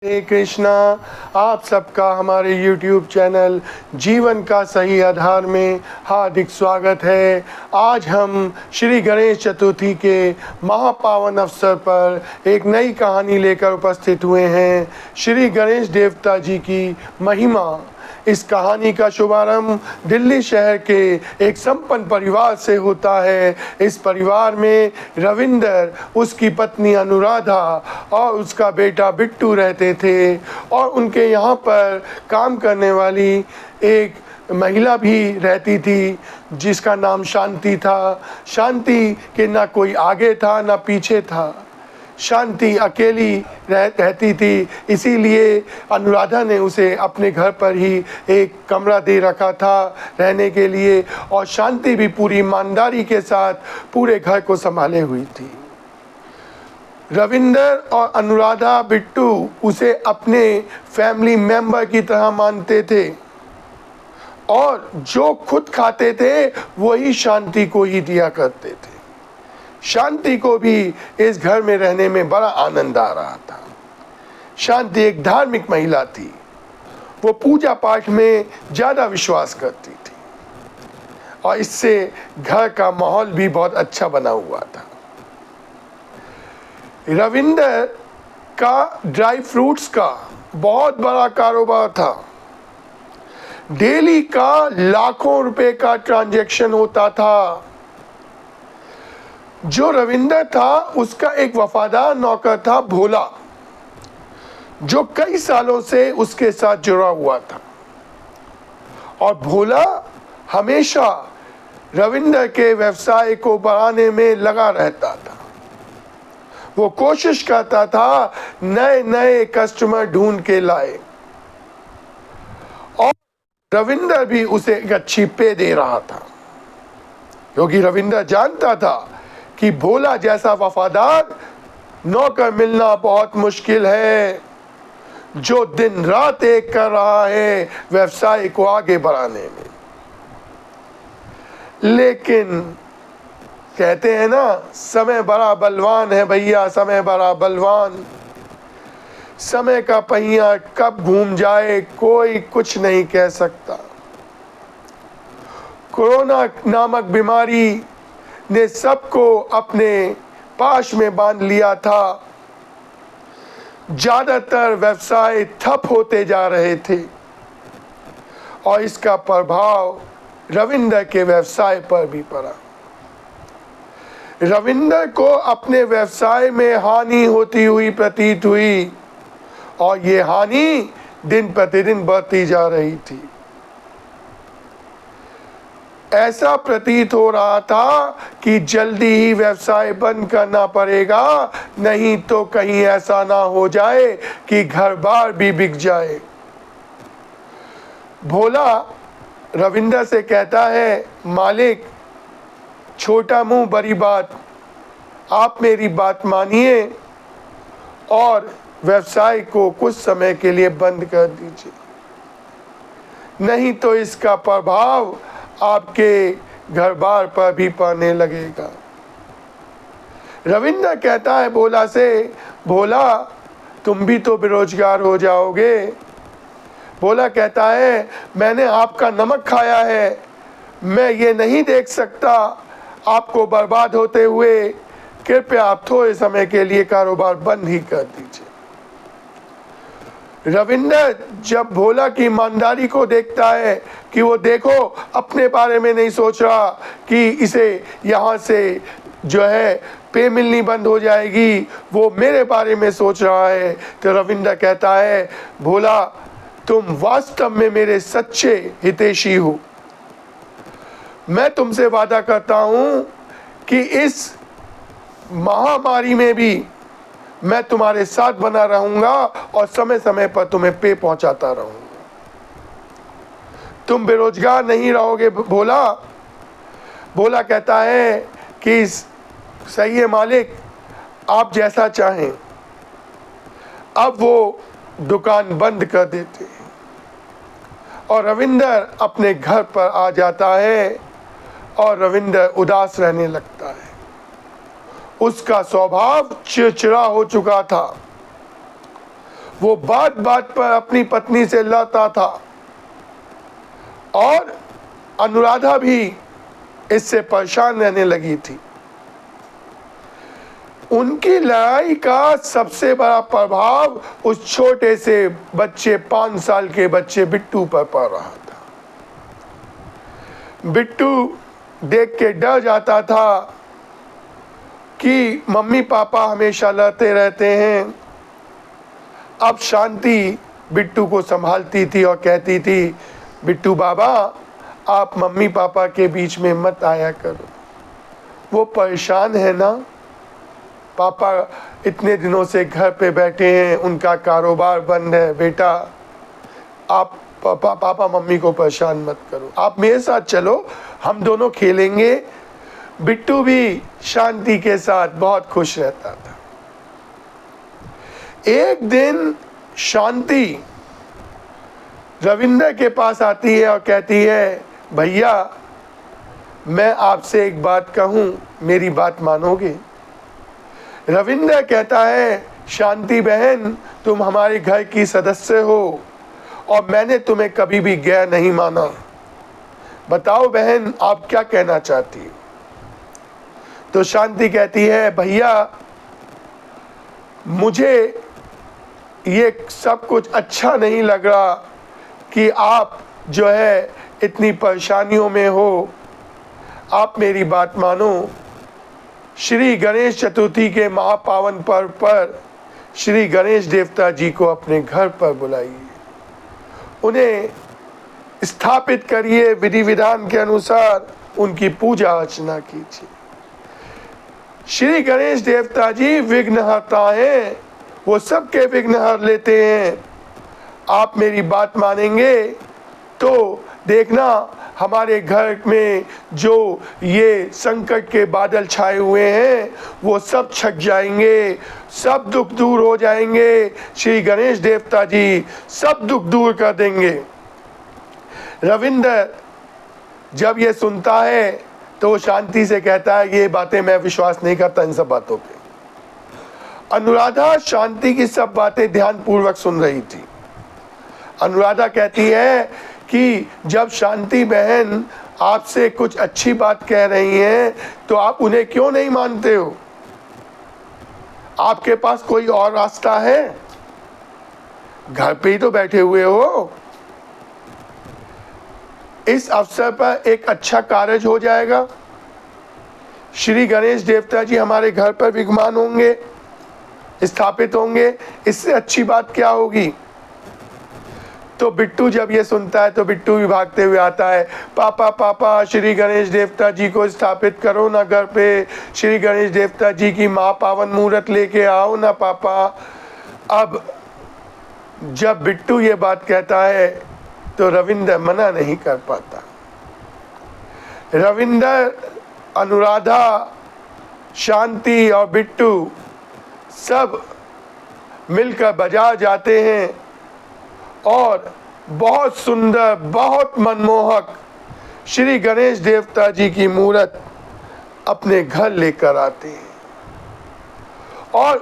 हरे कृष्णा। आप सबका हमारे YouTube चैनल जीवन का सही आधार में हार्दिक स्वागत है। आज हम श्री गणेश चतुर्थी के महापावन अवसर पर एक नई कहानी लेकर उपस्थित हुए हैं। श्री गणेश देवता जी की महिमा। इस कहानी का शुभारंभ दिल्ली शहर के एक संपन्न परिवार से होता है। इस परिवार में रविंदर, उसकी पत्नी अनुराधा और उसका बेटा बिट्टू रहते थे और उनके यहाँ पर काम करने वाली एक महिला भी रहती थी जिसका नाम शांति था। शांति के ना कोई आगे था ना पीछे था। शांति अकेली रहती थी, इसीलिए अनुराधा ने उसे अपने घर पर ही एक कमरा दे रखा था रहने के लिए, और शांति भी पूरी ईमानदारी के साथ पूरे घर को संभाले हुई थी। रविंदर और अनुराधा, बिट्टू उसे अपने फैमिली मेंबर की तरह मानते थे और जो खुद खाते थे वही शांति को ही दिया करते थे। शांति को भी इस घर में रहने में बड़ा आनंद आ रहा था। शांति एक धार्मिक महिला थी। वो पूजा पाठ में ज़्यादा विश्वास करती थी और इससे घर का माहौल भी बहुत अच्छा बना हुआ था। रविंदर का ड्राई फ्रूट्स का बहुत बड़ा कारोबार था। डेली का लाखों रुपए का ट्रांजैक्शन होता था। जो रविंदर था उसका एक वफादार नौकर था भोला, जो कई सालों से उसके साथ जुड़ा हुआ था। और भोला हमेशा रविंदर के व्यवसाय को बढ़ाने में लगा रहता था। वो कोशिश करता था नए नए कस्टमर ढूंढ के लाए और रविंदर भी उसे एक अच्छी पे दे रहा था, क्योंकि रविंदर जानता था कि भोला जैसा वफादार नौकर मिलना बहुत मुश्किल है, जो दिन रात एक कर रहा है व्यवसाय को आगे बढ़ाने में। लेकिन कहते हैं ना, समय बड़ा बलवान है भैया, समय बड़ा बलवान। समय का पहिया कब घूम जाए कोई कुछ नहीं कह सकता। कोरोना नामक बीमारी ने सबको अपने पाश में बांध लिया था। ज़्यादातर व्यवसाय ठप होते जा रहे थे और इसका प्रभाव रविंदर के व्यवसाय पर भी पड़ा। रविंदर को अपने व्यवसाय में हानि होती हुई प्रतीत हुई और ये हानि दिन प्रतिदिन बढ़ती जा रही थी। ऐसा प्रतीत हो रहा था कि जल्दी ही व्यवसाय बंद करना पड़ेगा, नहीं तो कहीं ऐसा ना हो जाए कि घर बार भी बिक जाए। भोला रविंदर से कहता है, मालिक, छोटा मुंह बड़ी बात, आप मेरी बात मानिए और व्यवसाय को कुछ समय के लिए बंद कर दीजिए, नहीं तो इसका प्रभाव आपके घर बार पर भी पड़ने लगेगा। रविंदर कहता है भोला से, भोला तुम भी तो बेरोजगार हो जाओगे। भोला कहता है, मैंने आपका नमक खाया है, मैं ये नहीं देख सकता आपको बर्बाद होते हुए। कृपया आप थोड़े समय के लिए कारोबार बंद ही कर दीजिए। रविंदर जब भोला की ईमानदारी को देखता है कि वो देखो अपने बारे में नहीं सोच रहा कि इसे यहाँ से जो है पे मिलनी बंद हो जाएगी, वो मेरे बारे में सोच रहा है, तो रविंदर कहता है, भोला तुम वास्तव में मेरे सच्चे हितैषी हो। मैं तुमसे वादा करता हूँ कि इस महामारी में भी मैं तुम्हारे साथ बना रहूंगा और समय समय पर तुम्हें पे पहुंचाता रहूंगा। तुम बेरोजगार नहीं रहोगे भोला। भोला कहता है कि सही है मालिक, आप जैसा चाहें। अब वो दुकान बंद कर देते हैं और रविंदर अपने घर पर आ जाता है और रविंदर उदास रहने लगता है। उसका स्वभाव चिड़चिड़ा हो चुका था। वो बात बात पर अपनी पत्नी से लड़ता था और अनुराधा भी इससे परेशान रहने लगी थी। उनकी लड़ाई का सबसे बड़ा प्रभाव उस छोटे से बच्चे 5 साल के बच्चे बिट्टू पर पड़ रहा था। बिट्टू देख के डर जाता था कि मम्मी पापा हमेशा लड़ते रहते हैं। अब शांति बिट्टू को संभालती थी और कहती थी, बिट्टू बाबा आप मम्मी पापा के बीच में मत आया करो, वो परेशान है ना, पापा इतने दिनों से घर पे बैठे हैं, उनका कारोबार बंद है, बेटा आप पापा मम्मी को परेशान मत करो, आप मेरे साथ चलो, हम दोनों खेलेंगे। बिट्टू भी शांति के साथ बहुत खुश रहता था। एक दिन शांति रविंद्र के पास आती है और कहती है, भैया मैं आपसे एक बात कहूं, मेरी बात मानोगे? रविंद्र कहता है, शांति बहन तुम हमारे घर की सदस्य हो और मैंने तुम्हें कभी भी गैर नहीं माना, बताओ बहन आप क्या कहना चाहती हो? तो शांति कहती है, भैया मुझे ये सब कुछ अच्छा नहीं लग रहा कि आप जो है इतनी परेशानियों में हो, आप मेरी बात मानो। श्री गणेश चतुर्थी के महापावन पर्व पर श्री गणेश देवता जी को अपने घर पर बुलाइए, उन्हें स्थापित करिए, विधि विधान के अनुसार उनकी पूजा अर्चना कीजिए। श्री गणेश देवता जी विघ्नहर्ता हैं, वो सबके विघ्न हर लेते हैं। आप मेरी बात मानेंगे तो देखना हमारे घर में जो ये संकट के बादल छाए हुए हैं वो सब छट जाएंगे, सब दुख दूर हो जाएंगे। श्री गणेश देवता जी सब दुख दूर कर देंगे। रविंद्र जब ये सुनता है तो शांति से कहता है, ये बातें मैं विश्वास नहीं करता इन सब बातों पे। अनुराधा शांति की सब बातें ध्यानपूर्वक सुन रही थी। अनुराधा कहती है कि जब शांति बहन आपसे कुछ अच्छी बात कह रही हैं तो आप उन्हें क्यों नहीं मानते हो? आपके पास कोई और रास्ता है? घर पे ही तो बैठे हुए हो। इस अवसर पर एक अच्छा कार्य हो जाएगा। श्री गणेश देवता जी हमारे घर पर विराजमान होंगे, स्थापित होंगे, इससे अच्छी बात क्या होगी? तो बिट्टू जब ये सुनता है तो बिट्टू भी भागते हुए आता है, पापा पापा श्री गणेश देवता जी को स्थापित करो ना घर पे, श्री गणेश देवता जी की महापावन मूर्त लेके आओ ना पापा। अब जब बिट्टू ये बात कहता है तो रविंद्र मना नहीं कर पाता। रविंद्र, अनुराधा, शांति और बिट्टू सब मिलकर बाजार जाते हैं और बहुत सुंदर, बहुत मनमोहक श्री गणेश देवता जी की मूर्त अपने घर लेकर आते हैं और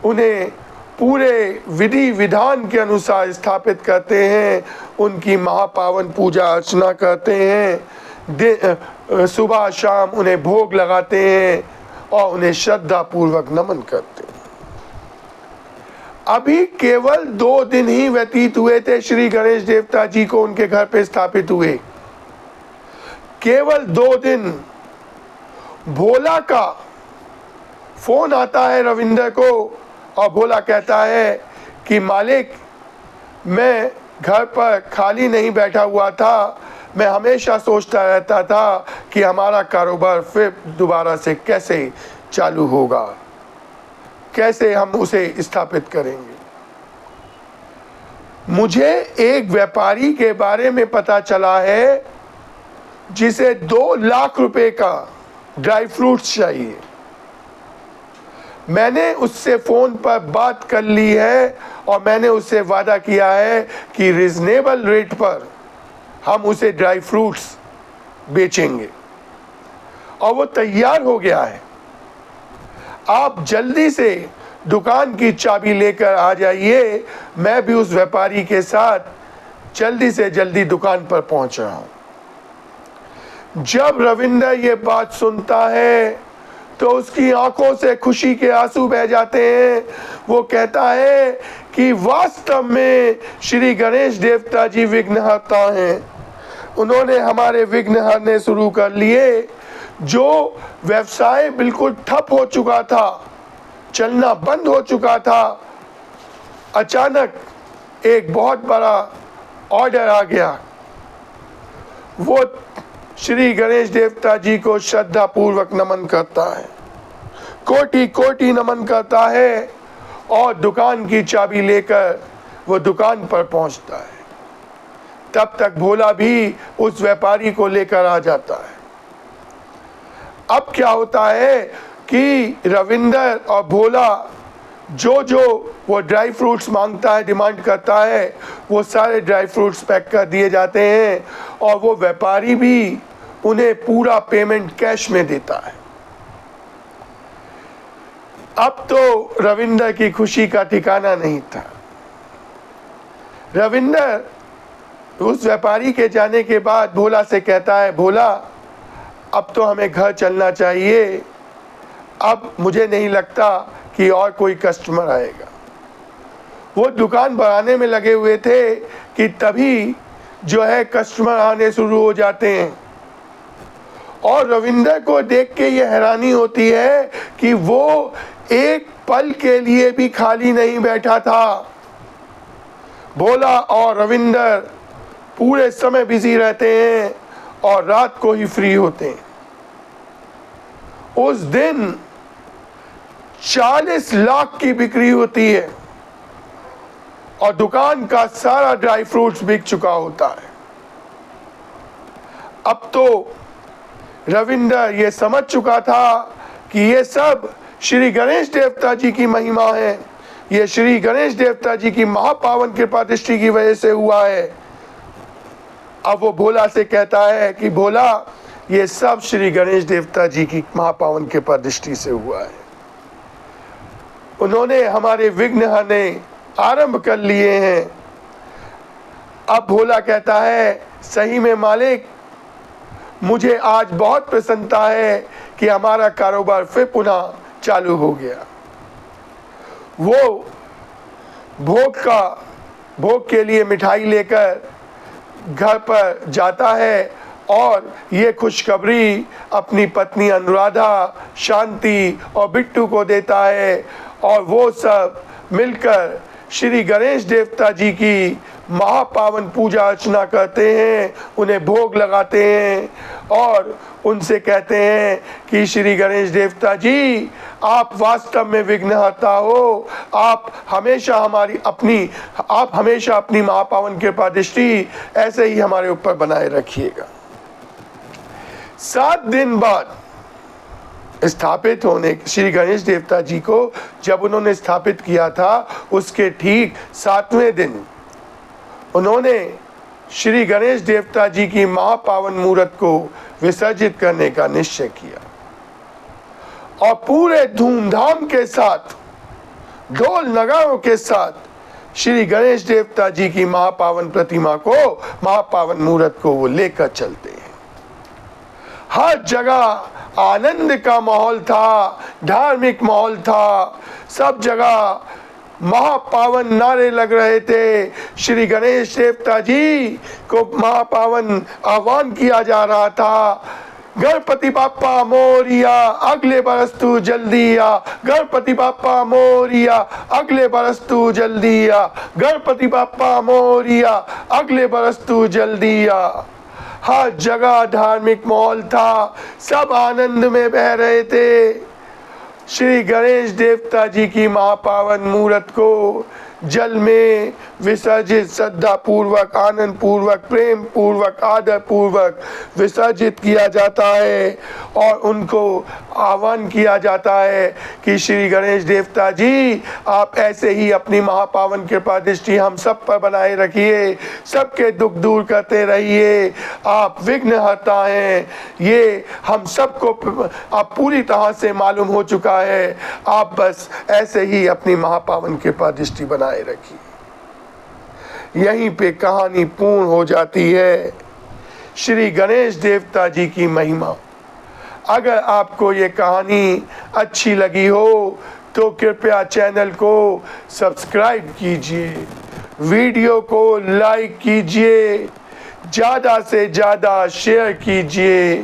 उन्हें पूरे विधि विधान के अनुसार स्थापित करते हैं। उनकी महापावन पूजा अर्चना करते हैं, सुबह शाम उन्हें भोग लगाते हैं और उन्हें श्रद्धा पूर्वक नमन करते हैं। अभी केवल 2 दिन ही व्यतीत हुए थे श्री गणेश देवता जी को उनके घर पे स्थापित हुए। केवल 2 दिन भोला का फोन आता है रविंद्र को और भोला कहता है कि मालिक, मैं घर पर खाली नहीं बैठा हुआ था, मैं हमेशा सोचता रहता था कि हमारा कारोबार फिर दोबारा से कैसे चालू होगा, कैसे हम उसे स्थापित करेंगे। मुझे एक व्यापारी के बारे में पता चला है जिसे 2 लाख रुपए का ड्राई फ्रूट्स चाहिए। मैंने उससे फोन पर बात कर ली है और मैंने उससे वादा किया है कि रिजनेबल रेट पर हम उसे ड्राई फ्रूट्स बेचेंगे और वो तैयार हो गया है। आप जल्दी से दुकान की चाबी लेकर आ जाइए, मैं भी उस व्यापारी के साथ जल्दी से जल्दी दुकान पर पहुंच रहा हूं। जब रविंदर ये बात सुनता है तो उसकी आंखों से खुशी के आंसू बह जाते हैं। वो कहता है कि वास्तव में श्री गणेश देवता जी विघ्नहर्ता हैं। उन्होंने हमारे विघ्न हरने शुरू कर लिए। जो व्यवसाय बिल्कुल ठप हो चुका था, चलना बंद हो चुका था, अचानक एक बहुत बड़ा ऑर्डर आ गया। वो श्री गणेश देवता जी को श्रद्धा पूर्वक नमन करता है, कोटि कोटि नमन करता है और दुकान की चाबी लेकर वो दुकान पर पहुंचता है। तब तक भोला भी उस व्यापारी को लेकर आ जाता है। अब क्या होता है कि रविंदर और भोला जो वो ड्राई फ्रूट्स मांगता है, डिमांड करता है, वो सारे ड्राई फ्रूट्स पैक कर दिए जाते हैं और वो व्यापारी भी उन्हें पूरा पेमेंट कैश में देता है। अब तो रविंदर की खुशी का ठिकाना नहीं था। रविंदर उस व्यापारी के जाने के बाद भोला से कहता है, भोला अब तो हमें घर चलना चाहिए, अब मुझे नहीं लगता कि और कोई कस्टमर आएगा। वो दुकान बढ़ाने में लगे हुए थे कि तभी जो है कस्टमर आने शुरू हो जाते हैं। और रविंदर को देख के ये हैरानी होती है कि वो एक पल के लिए भी खाली नहीं बैठा था। भोला और रविंदर पूरे समय बिजी रहते हैं और रात को ही फ्री होते हैं। उस दिन 40 लाख की बिक्री होती है और दुकान का सारा ड्राई फ्रूट्स बिक चुका होता है। अब तो रविंदर ये समझ चुका था कि ये सब श्री गणेश देवता जी की महिमा है, ये श्री गणेश देवता जी की महापावन कृपा दृष्टि की वजह से हुआ है। अब वो भोला से कहता है कि भोला ये सब श्री गणेश देवता जी की महापावन कृपा दृष्टि से हुआ है। उन्होंने हमारे विघ्न हरने आरंभ कर लिए हैं। अब भोला कहता है, सही में मालिक, मुझे आज बहुत प्रसन्नता है कि हमारा कारोबार फिर पुनः चालू हो गया। वो भोग के लिए मिठाई लेकर घर पर जाता है और ये खुशखबरी अपनी पत्नी अनुराधा, शांति और बिट्टू को देता है और वो सब मिलकर श्री गणेश देवता जी की महापावन पूजा अर्चना करते हैं, उन्हें भोग लगाते हैं और उनसे कहते हैं कि श्री गणेश देवता जी, आप वास्तव में विघ्नहर्ता हो। आप हमेशा अपनी महापावन कृपा दृष्टि ऐसे ही हमारे ऊपर बनाए रखिएगा। 7 दिन बाद स्थापित होने श्री गणेश देवता जी को जब उन्होंने स्थापित किया था, उसके ठीक 7वें दिन उन्होंने श्री गणेश देवता जी की महापावन मूर्त को विसर्जित करने का निश्चय किया और पूरे धूमधाम के साथ, ढोल नगाड़ों के साथ श्री गणेश देवता जी की महापावन प्रतिमा को, महापावन मूर्त को वो लेकर चलते हैं। हर जगह आनंद का माहौल था, धार्मिक माहौल था, सब जगह महापावन नारे लग रहे थे। श्री गणेश देवता जी को महापावन आह्वान किया जा रहा था, गणपति बाप्पा मोरिया, अगले बरस तू जल्दी आ, गणपति बाप्पा मोरिया, अगले बरस तू जल्दी आ, गणपति बाप्पा मोरिया, अगले बरस तू जल्दी आ। हर जगह धार्मिक माहौल था, सब आनंद में बह रहे थे। श्री गणेश देवता जी की महापावन मूर्त को जल में विसर्जित श्रद्धा पूर्वक, आनंद पूर्वक, प्रेम पूर्वक, आदर पूर्वक विसर्जित किया जाता है और उनको आह्वान किया जाता है कि श्री गणेश देवता जी, आप ऐसे ही अपनी महापावन कृपा दृष्टि हम सब पर बनाए रखिए, सबके दुख दूर करते रहिए, आप विघ्नहर्ता हैं, ये हम सबको अब पूरी तरह से मालूम हो चुका है। आप बस ऐसे ही अपनी महापावन कृपा दृष्टि बनाए रखिए। यहीं पे कहानी पूर्ण हो जाती है। श्री गणेश देवता जी की महिमा। अगर आपको ये कहानी अच्छी लगी हो तो कृपया चैनल को सब्सक्राइब कीजिए, वीडियो को लाइक कीजिए, ज़्यादा से ज़्यादा शेयर कीजिए।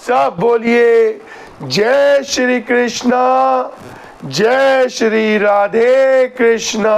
सब बोलिए जय श्री कृष्णा, जय श्री राधे कृष्णा।